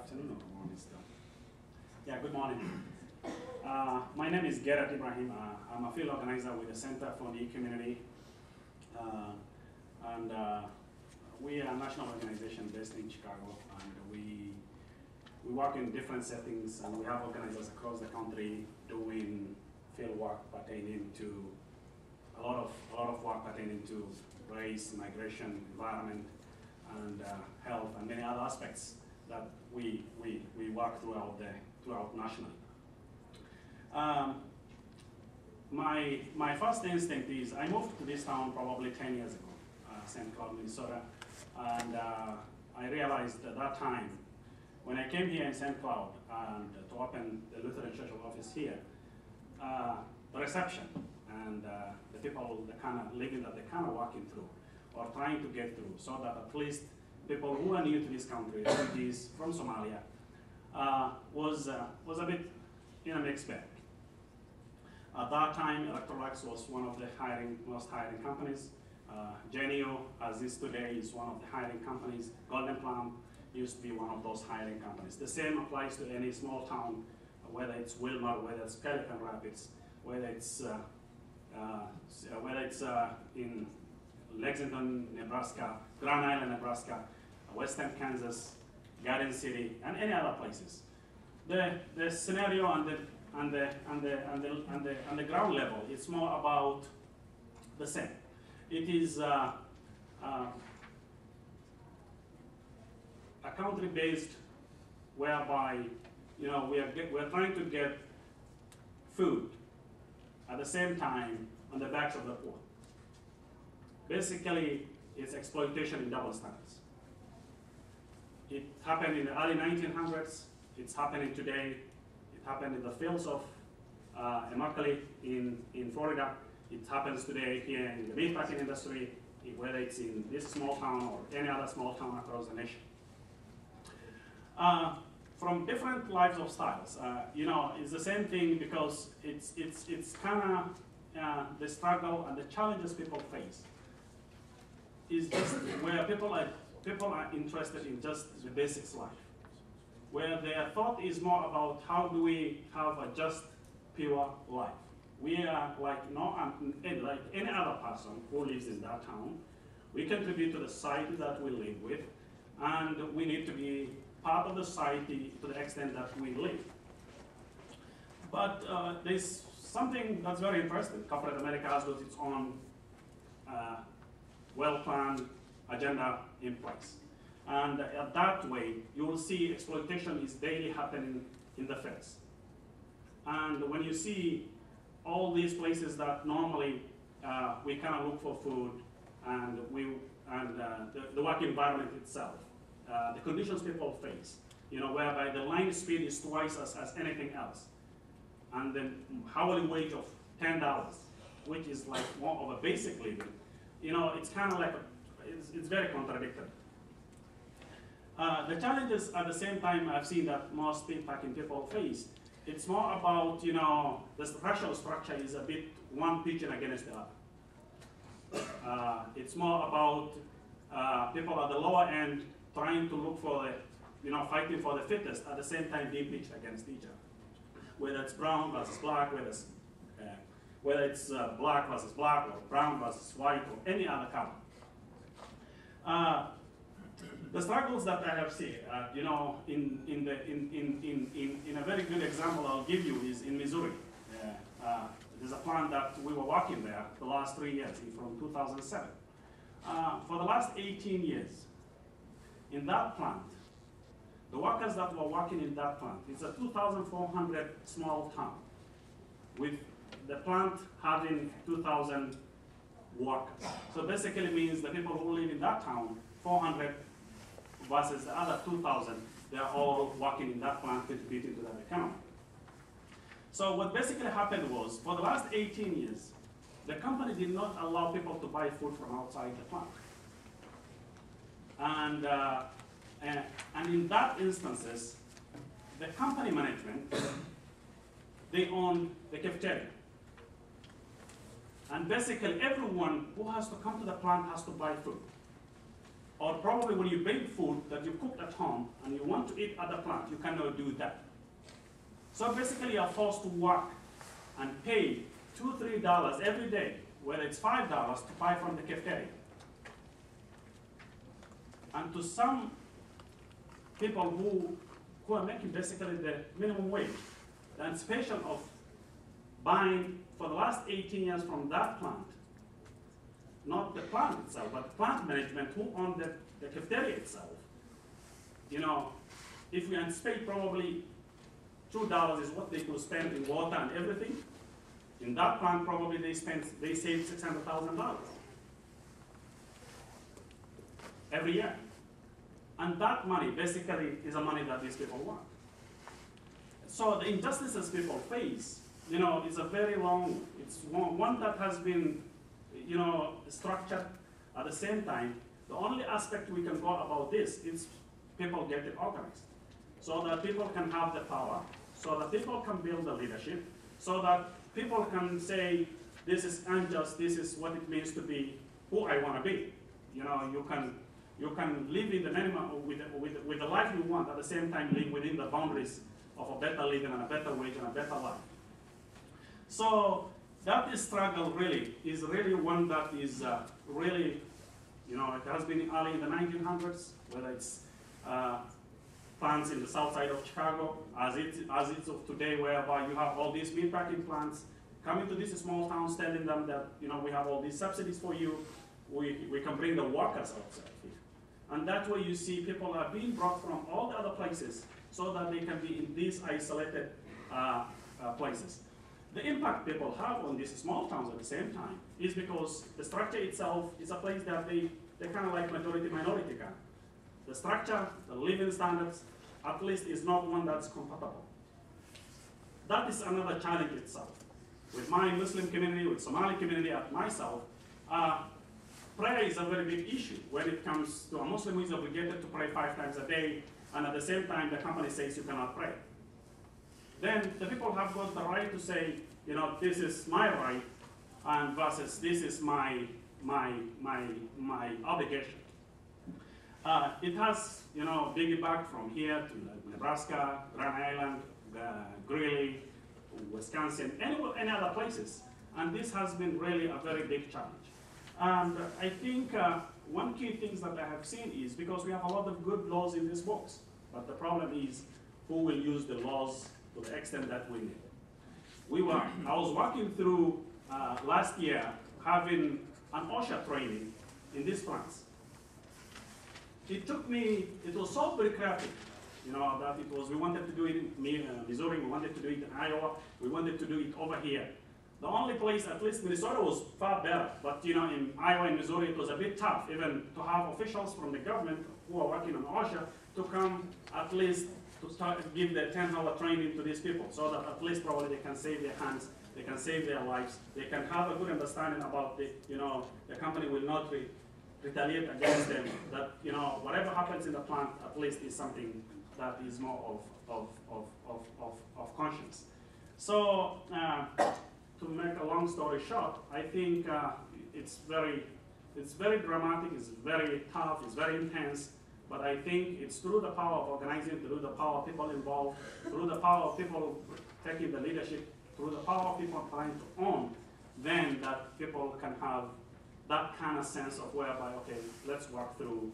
afternoon or good morning still. Yeah, good morning. My name is Garat Ibrahim. I'm a field organizer with the Center for the Community. We are a national organization based in Chicago, and we work in different settings, and we have organizers across the country doing field work pertaining to a lot of work pertaining to race, migration, environment, and health, and many other aspects that we work throughout nationally. My first instinct is I moved to this town probably 10 years ago, St. Cloud, Minnesota, and I realized at that time when I came here in St. Cloud and to open the Lutheran Church office here, the reception and the people, the kind of living that they're kind of walking through or trying to get through, so that at least people who are new to this country, refugees from Somalia, was a bit in a mixed bag. At that time, Electrolux was one of the most hiring companies. Genio, as is today, is one of the hiring companies. Golden Plum used to be one of those hiring companies. The same applies to any small town, whether it's Wilmar, whether it's Pelican Rapids, whether it's in Lexington, Nebraska, Grand Island, Nebraska, Western Kansas, Garden City, and any other places. The scenario on the ground level, it's more about the same. It is a country based whereby we're trying to get food at the same time on the backs of the poor. Basically, it's exploitation in double standards. It happened in the early 1900s. It's happening today. It happened in the fields of Immokalee in Florida. It happens today here in the meatpacking industry, whether it's in this small town or any other small town across the nation. From different lives of styles, it's the same thing because it's kind of the struggle and the challenges people face is just where people are interested in just the basics life, where their thought is more about how do we have a just, pure life. We are like any other person who lives in that town. We contribute to the society that we live with, and we need to be part of the society to the extent that we live. But there's something that's very interesting. Corporate America has got its own well-planned agenda in place. And that way, you will see exploitation is daily happening in the feds. And when you see all these places that normally we kind of look for food and the work environment itself, the conditions people face, whereby the line speed is twice as anything else, and then hourly wage of $10, which is like more of a basic living, it's kind of like it's very contradictory. The challenges at the same time I've seen that most meatpacking people face, it's more about, the racial structure is a bit one pigeon against the other. It's more about people at the lower end trying to look for the, fighting for the fittest, at the same time being pitched against each other. Whether it's brown versus black, whether it's black versus black, or brown versus white, or any other color. The struggles that I have seen, in a very good example I'll give you is in Missouri. There's a plant that we were working there the last 3 years, from 2007. For the last 18 years, in that plant, the workers that were working in that plant, it's a 2,400 small town, with the plant having 2,000 workers. So basically means the people who live in that town, 400 versus the other 2,000, they're all working in that plant, contributing to that economy. So what basically happened was, for the last 18 years, the company did not allow people to buy food from outside the plant. And in that instances, the company management, they own the cafeteria. And basically everyone who has to come to the plant has to buy food or probably when you bring food that you cooked at home and you want to eat at the plant, you cannot do that. So basically you're forced to work and pay $2, $3 every day, whether it's $5 to buy from the cafeteria. And to some people who are making basically the minimum wage, the anticipation of buying for the last 18 years from that plant, not the plant itself, but the plant management who own the cafeteria itself. You know, if we anticipate probably $2 is what they could spend in water and everything, in that plant probably they saved $600,000 every year. And that money basically is the money that these people want. So the injustices people face, you know, is a very long, it's one that has been, you know, structured at the same time. The only aspect we can go about this is people get it organized, so that people can have the power, so that people can build the leadership, so that people can say, this is unjust, this is what it means to be who I want to be. You know, you can live in the minimum with the life you want, at the same time live within the boundaries of a better living and a better wage and a better life. So that struggle really is really one that is really, you know, it has been early in the 1900s, whether it's plants in the south side of Chicago, as it's of today, whereby you have all these meatpacking plants coming to these small towns, telling them that, you know, we have all these subsidies for you, we can bring the workers outside here. And that way you see people are being brought from all the other places so that they can be in these isolated places. The impact people have on these small towns at the same time is because the structure itself is a place that they're kind of like majority-minority kind. The structure, the living standards, at least is not one that's compatible. That is another challenge itself. With my Muslim community, with Somali community, and myself, prayer is a very big issue when it comes to a Muslim who is obligated to pray 5 times a day, and at the same time the company says you cannot pray. Then the people have got the right to say, you know, this is my right, and versus this is my obligation. It has, you know, big back from here to Nebraska, Grand Island, Greeley, Wisconsin, any other places. And this has been really a very big challenge. And I think one key thing that I have seen is because we have a lot of good laws in this books, but the problem is who will use the laws to the extent that we need. I was working through last year having an OSHA training in these plants. It took me, it was so bureaucratic, you know, that it was, we wanted to do it in Missouri, we wanted to do it in Iowa, we wanted to do it over here. The only place, at least Minnesota, was far better, but you know, in Iowa and Missouri, it was a bit tough, even to have officials from the government who are working on OSHA to come at least to start give the 10-hour training to these people, so that at least probably they can save their hands, they can save their lives, they can have a good understanding about the, you know, the company will not retaliate against them, that, you know, whatever happens in the plant at least is something that is more of conscience. So to make a long story short, I think it's very dramatic, it's very tough, it's very intense, but I think it's through the power of organizing, through the power of people involved, through the power of people taking the leadership, through the power of people trying to own, then that people can have that kind of sense of whereby, okay, let's work through